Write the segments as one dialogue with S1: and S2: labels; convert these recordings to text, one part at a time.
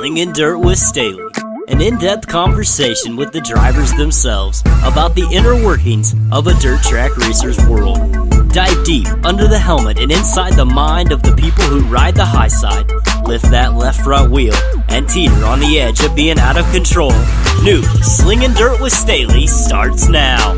S1: Slingin Dirt with Staley, an in-depth conversation with the drivers themselves about the inner workings of a dirt track racer's world. Dive deep under the helmet and inside the mind of the people who ride the high side, lift that left front wheel, and teeter on the edge of being out of control. New Slingin Dirt with Staley starts now.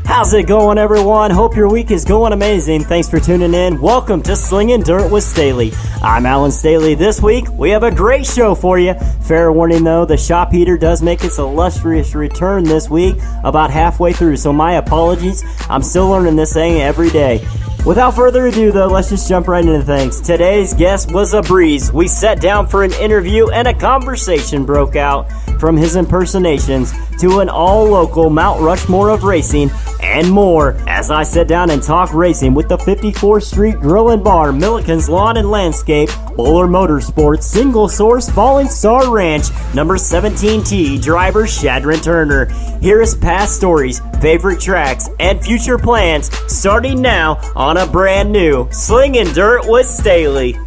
S1: How's it going, everyone? Hope your week is going amazing. Thanks for tuning in. Welcome to Slingin Dirt with Staley. I'm Alan Staley. This week, we have a great show for you. Fair warning, though, the shop heater does make its illustrious return this week, about halfway through, so my apologies. I'm still learning this thing every day. Without further ado, though, let's just jump right into things. Today's guest was a breeze. We sat down for an interview and a conversation broke out, from his impersonations to an all-local Mount Rushmore of racing and more, as I sat down and talked racing with the 54th Street Grill and Bar, Milliken's Lawn and Landscape, Bowler Motorsports, Single Source, Falling Star Ranch, number 17T, driver Shadren Turner. Here is past stories, favorite tracks, and future plans, starting now on a brand new Slingin Dirt with Staley.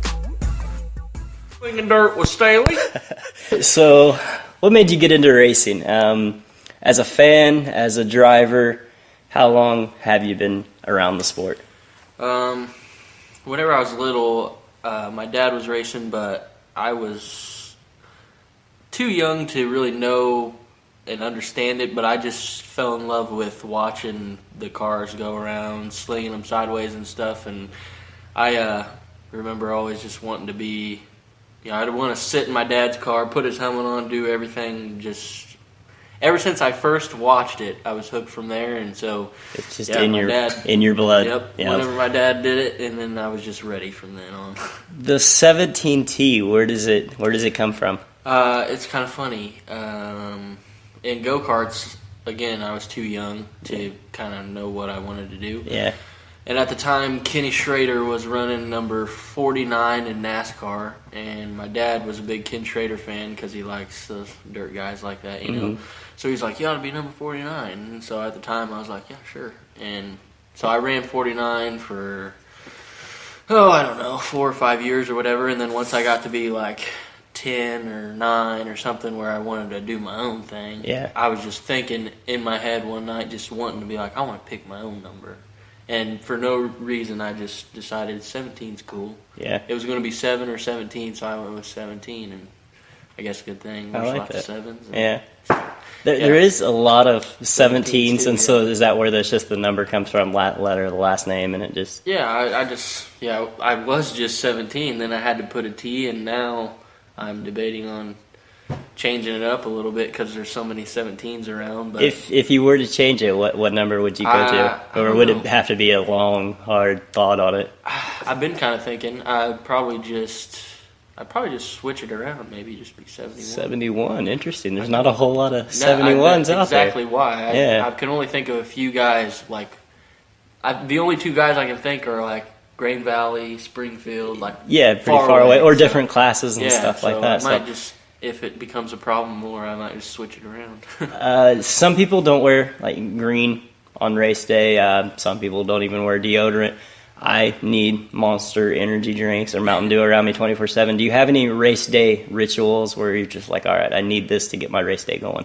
S2: Slingin Dirt with Staley.
S1: So, what made you get into racing? As a fan, as a driver, how long have you been around the sport?
S2: Whenever I was little, my dad was racing, but I was too young to really know and understand it, but I just fell in love with watching the cars go around, slinging them sideways and stuff, and I remember always just wanting to be, I'd want to sit in my dad's car, put his helmet on, do everything, just ever since I first watched it, I was hooked from there, and so
S1: it's just in your blood.
S2: Yep. Whenever my dad did it, and then I was just ready from then on.
S1: The 17T, where does it come from?
S2: It's kind of funny. In go-karts, again, I was too young to kind of know what I wanted to do.
S1: Yeah.
S2: And at the time, Kenny Schrader was running number 49 in NASCAR, and my dad was a big Ken Schrader fan because he likes those dirt guys like that, you know. So he's like, you ought to be number 49. And so at the time, I was like, yeah, sure. And so I ran 49 for, I don't know, 4 or 5 years or whatever. And then once I got to be like 10 or 9 or something where I wanted to do my own thing, I was just thinking in my head one night, just wanting to be like, I want to pick my own number. And for no reason, I just decided 17's cool. Yeah. It was going to be 7 or 17, so I went with 17, and I guess a good thing. There's
S1: like
S2: lots
S1: that.
S2: of 7s.
S1: Yeah. There is a lot of 17s, and so is that where that's just the number comes from, letter, the last name, and it just...
S2: Yeah, I was just 17, then I had to put a T, and now I'm debating on changing it up a little bit because there's so many 17s around. But
S1: if you were to change it, what number would you go to? Or would it have to be a long, hard thought on it?
S2: I've been kind of thinking I'd probably just switch it around, maybe just be 71.
S1: 71, interesting. There's not a whole lot of 71s out there.
S2: Exactly why. I can only think of a few guys, the only two guys I can think are like Grain Valley, Springfield,
S1: pretty far away, or different classes and stuff like that.
S2: I might just, if it becomes a problem more, I might just switch it around.
S1: Some people don't wear green on race day. Some people don't even wear deodorant. I need Monster energy drinks or Mountain Dew around me 24/7. Do you have any race day rituals where you're just like, all right, I need this to get my race day going?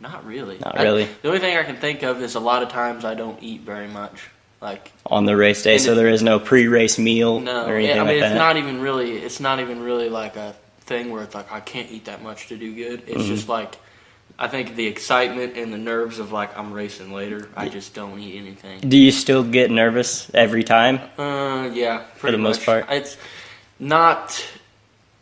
S2: Not really.
S1: Not really.
S2: The only thing I can think of is a lot of times I don't eat very much.
S1: On the race day, so there is no pre-race meal or anything like that?
S2: It's not even really like a thing where it's like I can't eat that much to do good. It's just like, I think the excitement and the nerves of I'm racing later, I just don't eat anything.
S1: Do you still get nervous every time?
S2: Yeah.
S1: For the most part?
S2: It's not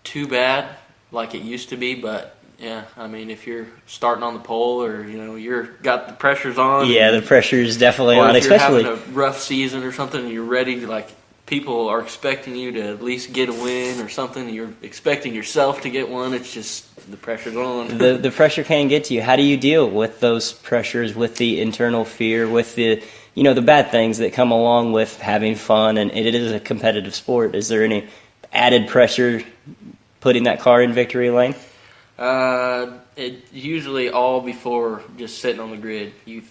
S2: too bad like it used to be, but yeah, I mean, if you're starting on the pole or, you're got the pressures on.
S1: Yeah, the pressure's definitely on, especially.
S2: If you're having a rough season or something and you're ready to, people are expecting you to at least get a win or something, and you're expecting yourself to get one, it's just the pressure's on.
S1: The pressure can get to you. How do you deal with those pressures, with the internal fear, with the, the bad things that come along with having fun, and it is a competitive sport? Is there any added pressure putting that car in victory lane?
S2: It usually all before just sitting on the grid. You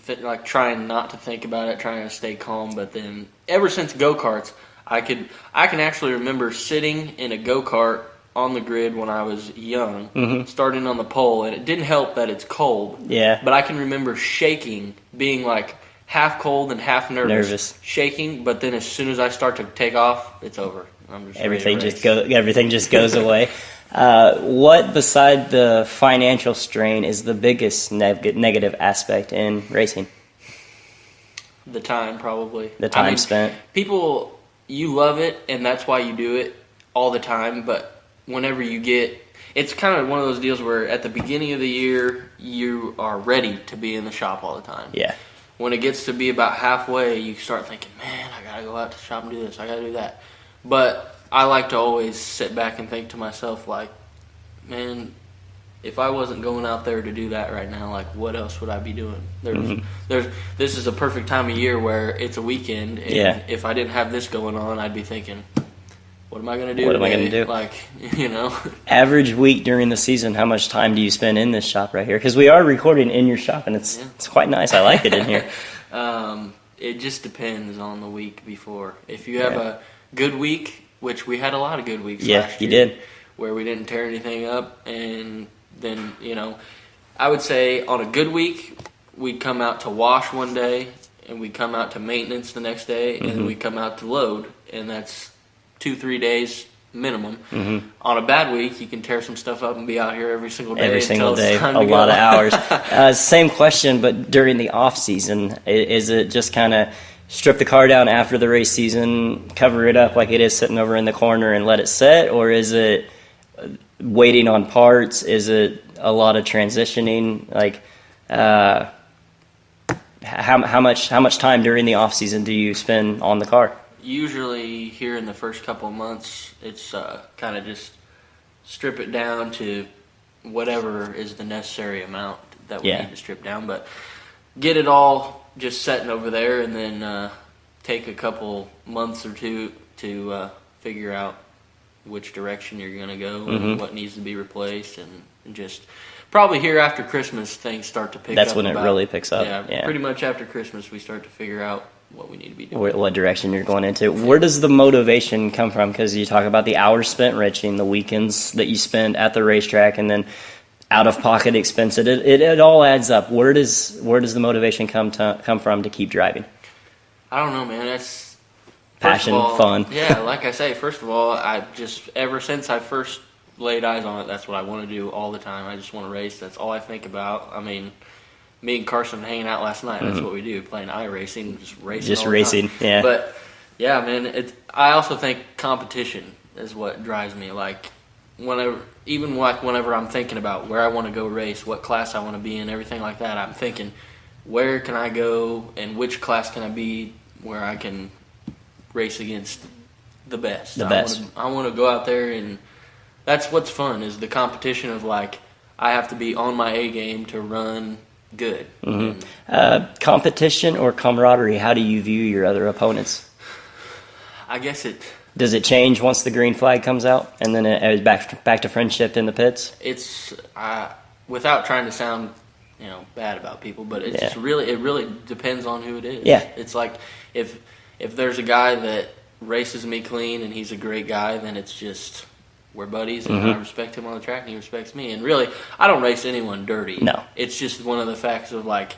S2: trying not to think about it, trying to stay calm. But then ever since go-karts, I can actually remember sitting in a go-kart on the grid when I was young, starting on the pole, and it didn't help that it's cold.
S1: Yeah.
S2: But I can remember shaking, being like half cold and half nervous. Shaking, but then as soon as I start to take off, it's over. I'm just
S1: everything just goes away. What beside the financial strain is the biggest negative aspect in racing?
S2: The time, probably.
S1: The time spent.
S2: People, you love it, and that's why you do it all the time, but whenever you get, it's kind of one of those deals where at the beginning of the year, you are ready to be in the shop all the time.
S1: Yeah.
S2: When it gets to be about halfway, you start thinking, man, I got to go out to the shop and do this, I got to do that. But I like to always sit back and think to myself, like, man, if I wasn't going out there to do that right now, like, what else would I be doing? This is a perfect time of year where it's a weekend, and if I didn't have this going on, I'd be thinking, what am I going to do?
S1: What am I going to do?
S2: Like, you know.
S1: Average week during the season, how much time do you spend in this shop right here? Because we are recording in your shop, and it's quite nice. I like it in here.
S2: It just depends on the week before. If you have a good week, which we had a lot of good weeks last year.
S1: You did.
S2: Where we didn't tear anything up, and then, you know, I would say on a good week, we'd come out to wash one day, and we'd come out to maintenance the next day, and we'd come out to load, and that's 2-3 days minimum. On a bad week, you can tear some stuff up and be out here every single day.
S1: Every single day, a lot of hours. Same question, but during the off season, is it just kind of strip the car down after the race season, cover it up like it is sitting over in the corner and let it set, or is it waiting on parts? Is it a lot of transitioning? Like, how much time during the off season do you spend on the car?
S2: Usually here in the first couple of months, it's kind of just strip it down to whatever is the necessary amount that we need to strip down. But get it all just setting over there, and then take a couple months or two to figure out which direction you're going to go and what needs to be replaced, and just probably here after Christmas things start to pick up.
S1: That's when it really picks up.
S2: Yeah, pretty much after Christmas we start to figure out what we need to be doing.
S1: What direction you're going into. Where does the motivation come from? Because you talk about the hours spent wrenching, the weekends that you spend at the racetrack, and then out-of-pocket expenses. It all adds up. Where does the motivation come from to keep driving?
S2: I don't know, man. That's
S1: passion, fun.
S2: Yeah, like I say, first of all, ever since I first laid eyes on it, that's what I want to do all the time. I just want to race. That's all I think about. I mean, me and Carson hanging out last night. That's what we do, playing iRacing, just racing.
S1: Just racing, yeah.
S2: But yeah, man, I also think competition is what drives me. Like whenever I'm thinking about where I want to go race, what class I want to be in, everything like that, I'm thinking, where can I go and which class can I be where I can race against the best. I want to go out there, and that's what's fun, is the competition of, like, I have to be on my A game to run good.
S1: Competition or camaraderie, how do you view your other opponents?
S2: I guess
S1: does it change once the green flag comes out, and then it's back to friendship in the pits?
S2: It's without trying to sound bad about people, but it's just it really depends on who it is.
S1: Yeah,
S2: it's like if there's a guy that races me clean and he's a great guy, then it's just we're buddies, and I respect him on the track and he respects me. And really, I don't race anyone dirty.
S1: No,
S2: it's just one of the facts of, like,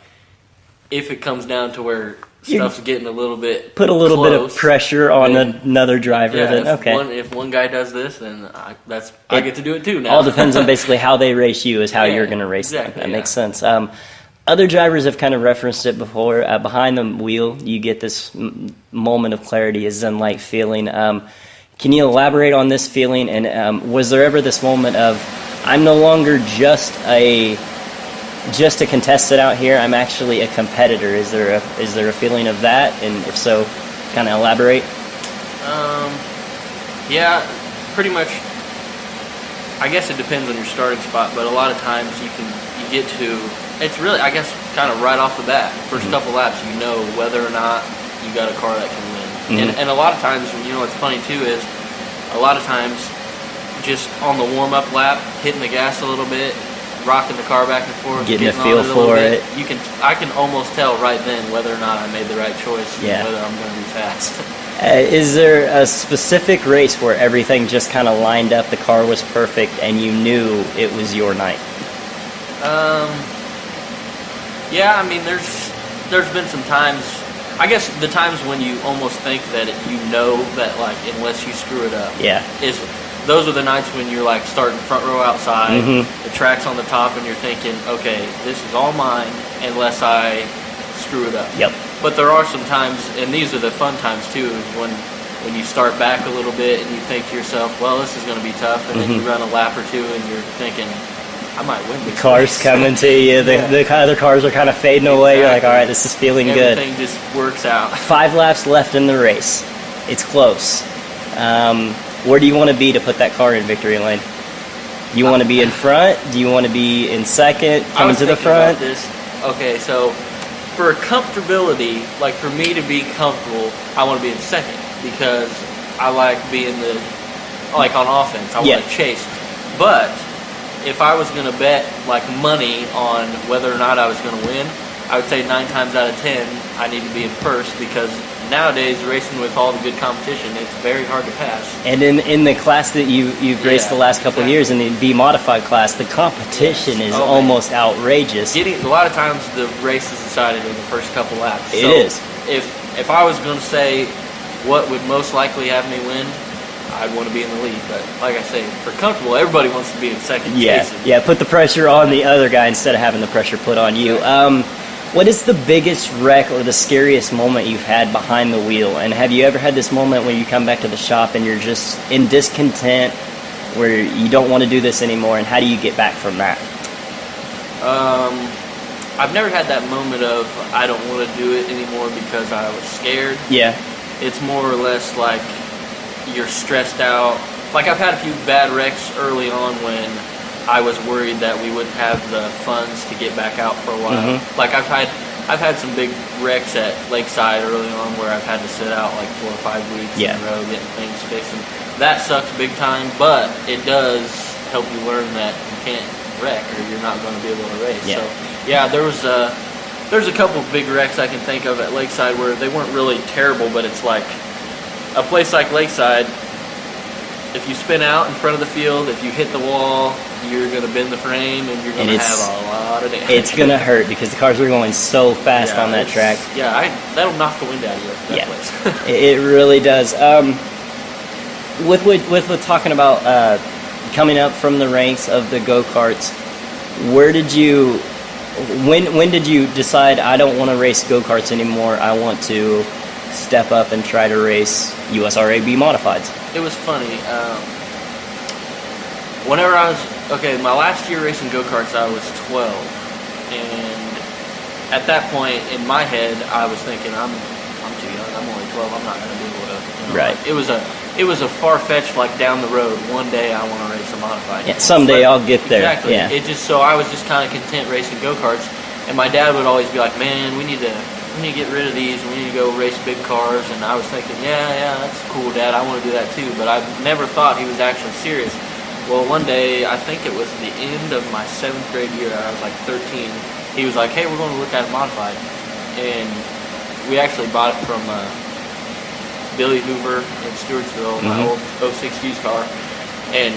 S2: if it comes down to where stuff's getting a little bit
S1: put a little
S2: close,
S1: bit of pressure on another driver.
S2: If one guy does this, then I get to do it too now.
S1: All depends on basically how they race you is how you're going to race them. That makes sense. Other drivers have kind of referenced it before. Behind the wheel, you get this moment of clarity, a zen-like feeling. Can you elaborate on this feeling? And was there ever this moment of, I'm no longer just a contestant out here, I'm actually a competitor? Is there a feeling of that? And if so, kind of elaborate.
S2: Yeah, pretty much. I guess it depends on your starting spot, but a lot of times you get to, it's really, I guess, kind of right off the bat, first couple laps, you know whether or not you got a car that can win. And a lot of times, what's funny too is, a lot of times, just on the warm-up lap, hitting the gas a little bit, rocking the car back and forth,
S1: getting a feel for it.
S2: I can almost tell right then whether or not I made the right choice, and whether I'm going to be fast.
S1: Is there a specific race where everything just kind of lined up, the car was perfect, and you knew it was your night?
S2: Yeah, I mean, there's been some times, I guess the times when you almost think that you know that, like, unless you screw it up.
S1: Yeah.
S2: Those are the nights when you're, like, starting front row outside, the track's on the top, and you're thinking, okay, this is all mine unless I screw it up.
S1: Yep.
S2: But there are some times, and these are the fun times, too, is when you start back a little bit and you think to yourself, well, this is going to be tough, and then you run a lap or two and you're thinking, I might win this
S1: Cars
S2: race.
S1: coming to you. The other cars are kind of fading away. You're like, all right, this is feeling good.
S2: Everything just works out.
S1: 5 laps left in the race. It's close. Where do you want to be to put that car in victory lane? Do you want to be in front? Do you want to be in second, coming to the front?
S2: About this. Okay, so for comfortability, like for me to be comfortable, I want to be in second because I like being like on offense. I want to chase. But if I was going to bet like money on whether or not I was going to win, I would say 9 times out of 10 I need to be in first because nowadays racing with all the good competition, it's very hard to pass. And
S1: in the class that you've raced the last couple of years, in the B modified class, the competition is almost outrageous.
S2: A lot of times the race is decided in the first couple laps.
S1: It is.
S2: If I was going to say what would most likely have me win, I'd want to be in the lead, but like I say, for comfortable, everybody wants to be in second.
S1: Yeah, put the pressure on the other guy instead of having the pressure put on you. What is the biggest wreck or the scariest moment you've had behind the wheel? And have you ever had this moment when you come back to the shop and you're just in discontent, where you don't want to do this anymore, and how do you get back from that?
S2: I've never had that moment of I don't want to do it anymore because I was scared.
S1: Yeah.
S2: It's more or less like you're stressed out. Like I've had a few bad wrecks early on when I was worried that we wouldn't have the funds to get back out for a while. Like I've had some big wrecks at Lakeside early on where I've had to sit out like 4 or 5 weeks in a row getting things fixed. And that sucks big time, but it does help you learn that you can't wreck or you're not going to be able to race. So yeah, there's a couple of big wrecks I can think of at Lakeside where they weren't really terrible, but it's like a place like Lakeside, if you spin out in front of the field, if you hit the wall, you're going to bend the frame and you're going to have a lot of damage.
S1: It's going to hurt because the cars are going so fast on that track.
S2: Yeah, that'll knock the wind out of you, that place.
S1: It really does. With talking about coming up from the ranks of the go-karts, when did you decide, I don't want to race go-karts anymore, I want to step up and try to race USRA B modifieds?
S2: It was funny. Whenever my last year racing go-karts, I was 12, and at that point in my head, I was thinking, I'm too young. I'm only 12. I'm not going to be able to.
S1: Right.
S2: It was a far-fetched, like down the road. One day I want to race a modified.
S1: Yeah, someday I'll get there.
S2: Exactly.
S1: Yeah.
S2: I was just kind of content racing go-karts, and my dad would always be like, "Man, we need to get rid of these. We need to go race big cars." And I was thinking, yeah, that's cool, Dad. I want to do that too. But I never thought he was actually serious. Well, one day, I think it was the end of my 7th grade year, I was like 13, he was like, hey, we're going to look at a modified. And we actually bought it from Billy Hoover in Stewartsville, my old 06 used car. And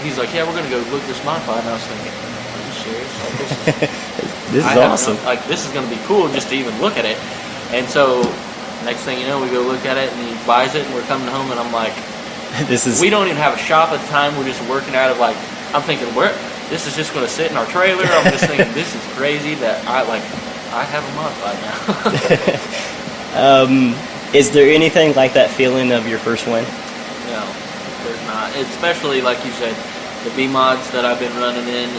S2: he's like, yeah, we're going to go look at this modified. And I was thinking, are you serious? Like,
S1: this is awesome.
S2: This is going to be cool just to even look at it. And so, next thing you know, we go look at it, and he buys it, and we're coming home, and I'm like, we don't even have a shop at the time. We're just working out of I'm thinking, this is just going to sit in our trailer. I'm just thinking, this is crazy that I have a modified
S1: now. Is there anything like that feeling of your first win?
S2: No, there's not. Especially like you said, the B mods that I've been running in.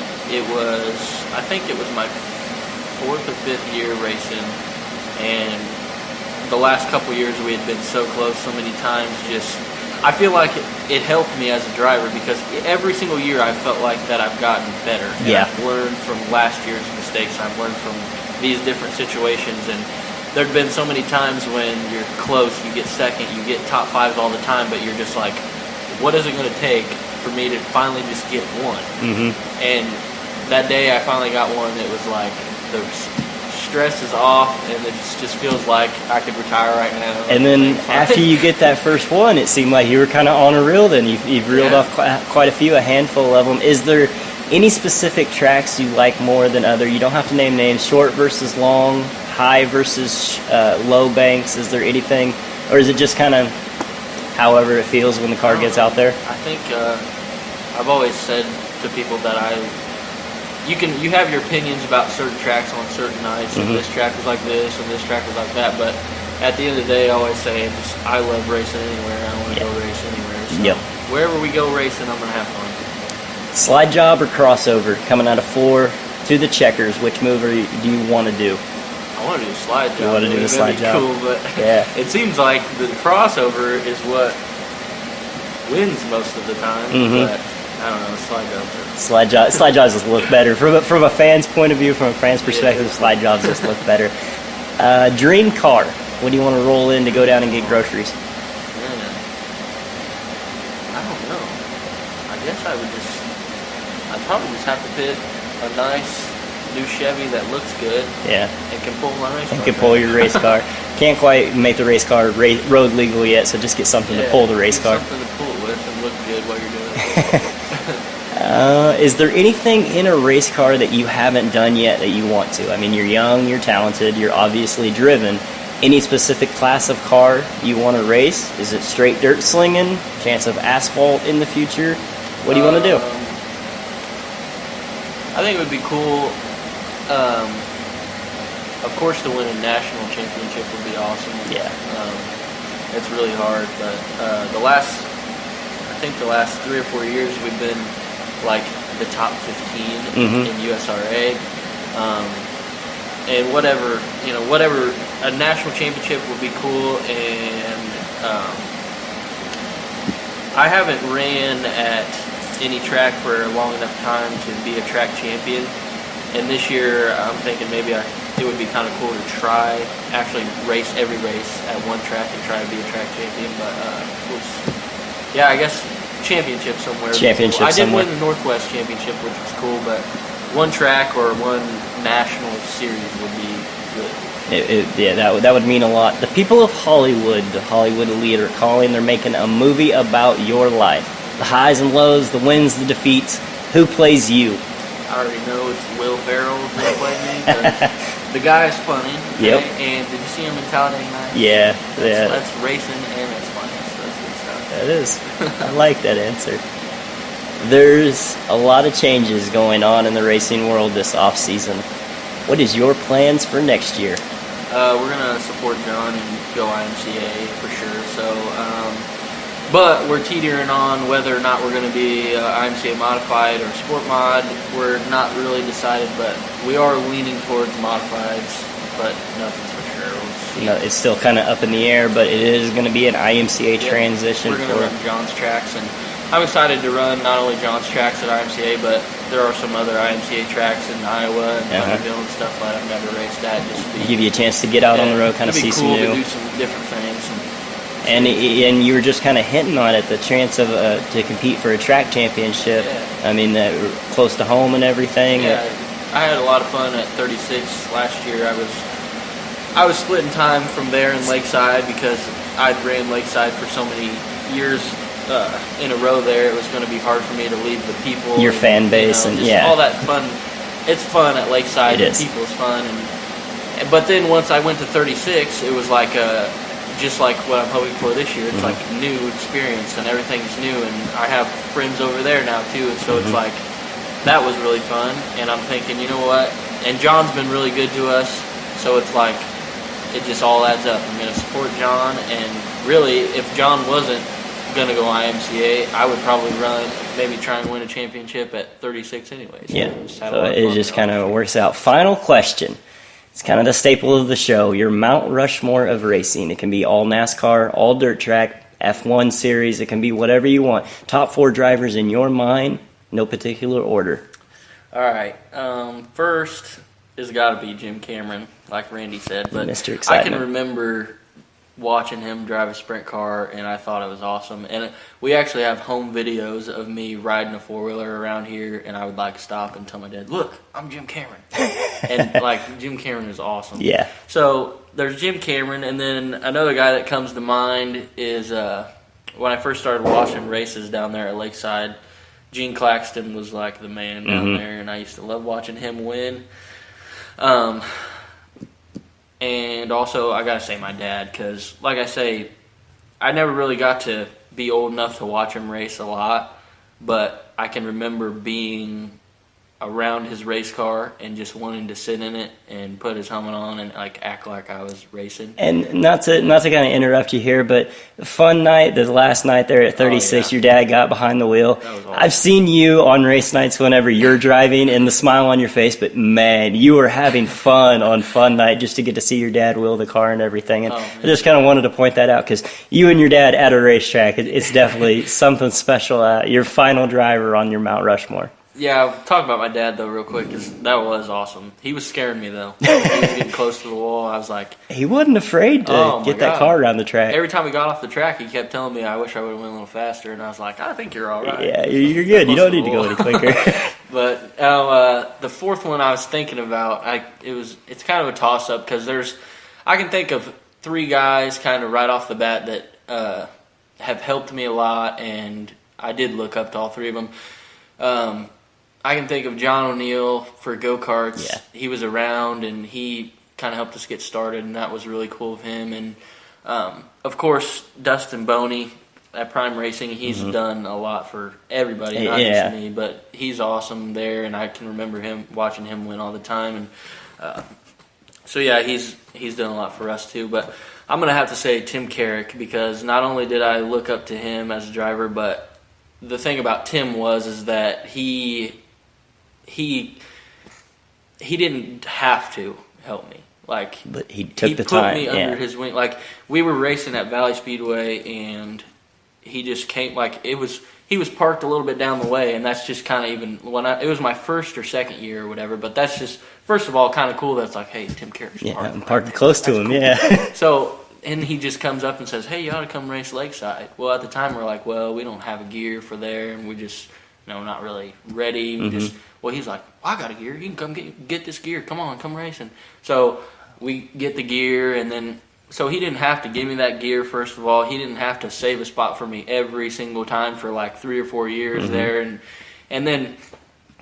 S2: I think it was my 4th or 5th year racing, and the last couple years we had been so close so many times. I feel like it helped me as a driver because every single year I felt like that I've gotten better. And I've learned from last year's mistakes. I've learned from these different situations. And there've been so many times when you're close, you get second, you get top 5s all the time, but you're just like, what is it going to take for me to finally just get one? And that day I finally got one. It was like the stress is off, and it just feels like I could retire right now.
S1: And then after you get that first one, it seemed like you were kind of on a reel. Then you've reeled off quite a few, a handful of them. Is there any specific tracks you like more than other? You don't have to name names. Short versus long, high versus low banks. Is there anything, or is it just kind of however it feels when the car gets out there?
S2: I think I've always said to people that you have your opinions about certain tracks on certain nights, and this track was like this, and this track was like that, but at the end of the day, I always say, I love racing anywhere. I want to go race anywhere. So wherever we go racing, I'm going to have fun.
S1: Slide job or crossover? Coming out of 4 to the checkers, which move do you want to do?
S2: I want to do a slide job.
S1: You want to do a slide job?
S2: Cool, but it seems like the crossover is what wins most of the time, but I don't know, slide jobs. Slide jobs just look better.
S1: From a fan's point of view, from a fan's perspective, slide jobs just look better. Dream car. What do you want to roll in to go down and get groceries?
S2: I don't know. I guess I'd probably just have to pick a nice new Chevy that looks good. Yeah. And can pull my race car.
S1: And can pull your race car. Can't quite make the race car road legal yet, so just get something to pull the race car.
S2: Something to pull it with and look good while you're doing it.
S1: Is there anything in a race car that you haven't done yet that you want to? I mean, you're young, you're talented, you're obviously driven. Any specific class of car you want to race? Is it straight dirt slinging? Chance of asphalt in the future? What do you want to do?
S2: I think it would be cool. Of course, to win a national championship would be awesome.
S1: Yeah.
S2: It's really hard, but the last 3 or 4 years we've been like the top 15 in USRA. And whatever, a national championship would be cool. And I haven't ran at any track for a long enough time to be a track champion. And this year, I'm thinking maybe it would be kind of cool to actually race every race at one track and try to be a track champion. But I guess championship somewhere. I did win the Northwest Championship, which was cool, but one track or one national series would be good.
S1: That would mean a lot. The people of Hollywood, the Hollywood elite, are calling. They're making a movie about your life. The highs and lows, the wins, the defeats. Who plays you?
S2: I already know it's Will Ferrell who's going to play me, because the guy is funny. Okay?
S1: Yep.
S2: And did you see him in Talladega Nights?
S1: Yeah.
S2: That's racing and it's funny, so that's good stuff.
S1: That is. I like that answer. There's a lot of changes going on in the racing world this off-season. What is your plans for next year?
S2: We're going to support John and go IMCA for sure. So, but we're teetering on whether or not we're going to be IMCA modified or sport mod. We're not really decided, but we are leaning towards modifieds, but nothing's for sure. We'll see.
S1: It's still kind of up in the air, but it is going to be an IMCA transition.
S2: We're going to run John's tracks, and I'm excited to run not only John's tracks at IMCA, but there are some other IMCA tracks in Iowa and Bonneville and stuff that I've never raced at. Just
S1: give you a chance to get out on the road, kind of see some new.
S2: It'd be cool to do some different things.
S1: And you were just kind of hinting on it, the chance of to compete for a track championship.
S2: Yeah.
S1: I mean, close to home and everything.
S2: Yeah, I had a lot of fun at 36 last year. I was splitting time from there and Lakeside because I'd ran Lakeside for so many years in a row there. It was going to be hard for me to leave the people,
S1: your fan base, and
S2: all that fun. It's fun at Lakeside.
S1: It is.
S2: People's fun, but then once I went to 36, it was like just like what I'm hoping for this year. It's like a new experience and everything's new, and I have friends over there now too, and so it's like that was really fun. And I'm thinking, you know what? And John's been really good to us, so it's like it just all adds up. I'm going to support John, and really, if John wasn't going to go IMCA, I would probably maybe try and win a championship at 36 anyways.
S1: Yeah, so it just kind of works out. Final question. It's kind of the staple of the show. Your Mount Rushmore of racing. It can be all NASCAR, all dirt track, F1 series. It can be whatever you want. Top 4 drivers in your mind, no particular order.
S2: All right. First has got to be Jim Cameron, like Randy said. But
S1: Mr. Excitement.
S2: I can remember watching him drive a sprint car, and I thought it was awesome. And we actually have home videos of me riding a four-wheeler around here, and I would like stop and tell my dad, "Look, I'm Jim Cameron." And like Jim Cameron is awesome.
S1: Yeah.
S2: So there's Jim Cameron, and then another guy that comes to mind is when I first started watching races down there at Lakeside, Gene Claxton was like the man down there, and I used to love watching him win. And also, I gotta say my dad, because like I say, I never really got to be old enough to watch him race a lot, but I can remember being around his race car and just wanting to sit in it and put his helmet on and like act like I was racing.
S1: And not to kind of interrupt you here, but fun night, the last night there at 36, your dad got behind the wheel.
S2: That was awesome.
S1: I've seen you on race nights whenever you're driving and the smile on your face, but man, you were having fun on fun night just to get to see your dad wheel the car and everything. And I just kind of wanted to point that out because you and your dad at a racetrack, it's definitely something special. Your final driver on your Mount Rushmore.
S2: Yeah, I'll talk about my dad, though, real quick, because that was awesome. He was scaring me, though. He was getting close to the wall. I was like...
S1: He wasn't afraid to get that car around the track.
S2: Every time we got off the track, he kept telling me, I wish I would have went a little faster, and I was like, I think you're all right.
S1: Yeah, you're good. You don't need to go any quicker.
S2: But the fourth one I was thinking about, it's kind of a toss-up, because I can think of three guys kind of right off the bat that have helped me a lot, and I did look up to all three of them. I can think of John O'Neill for go-karts.
S1: Yeah.
S2: He was around, and he kind of helped us get started, and that was really cool of him. And, of course, Dustin Boney at Prime Racing, he's done a lot for everybody, not just me, but he's awesome there, and I can remember watching him win all the time. And so, yeah, he's done a lot for us, too. But I'm going to have to say Tim Carrick, because not only did I look up to him as a driver, but the thing about Tim is that he didn't have to help me. Like,
S1: but he took the time.
S2: He put me under his wing. Like, we were racing at Valley Speedway, and he just came. Like, he was parked a little bit down the way, and that's just kind of even it was my first or second year or whatever. But that's just, first of all, kind of cool. That's like, hey, Tim Carrick's parked.
S1: I'm parked close to him. Cool. Yeah.
S2: So. And he just comes up and says, hey, you ought to come race Lakeside. Well, at the time, we're like, well, we don't have a gear for there, and we just, not really ready. He's like, well, I got a gear. You can come get this gear. Come on, come racing. So we get the gear, and then, so he didn't have to give me that gear, first of all. He didn't have to save a spot for me every single time for like 3 or 4 years there. And then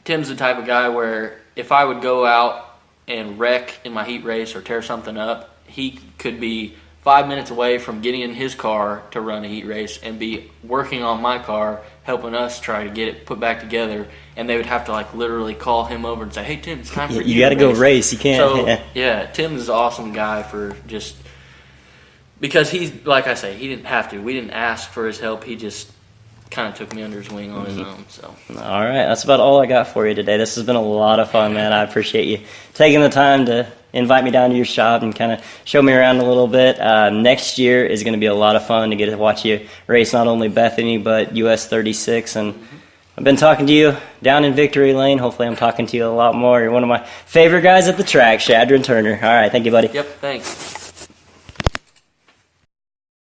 S2: Tim's the type of guy where if I would go out and wreck in my heat race or tear something up, he could be 5 minutes away from getting in his car to run a heat race and be working on my car, helping us try to get it put back together. And they would have to like literally call him over and say, hey, Tim, it's time for you
S1: got to go race. You can't.
S2: So, yeah, Tim's an awesome guy for just because he's, like I say, he didn't have to. We didn't ask for his help. He just kind of took me under his wing on his own. So, all
S1: right, that's about all I got for you today. This has been a lot of fun, man. I appreciate you taking the time to invite me down to your shop and kind of show me around a little bit. Next year is going to be a lot of fun to get to watch you race not only Bethany but US 36. And I've been talking to you down in Victory Lane. Hopefully I'm talking to you a lot more. You're one of my favorite guys at the track, Shadren Turner. All right, thank you, buddy.
S2: Yep, thanks.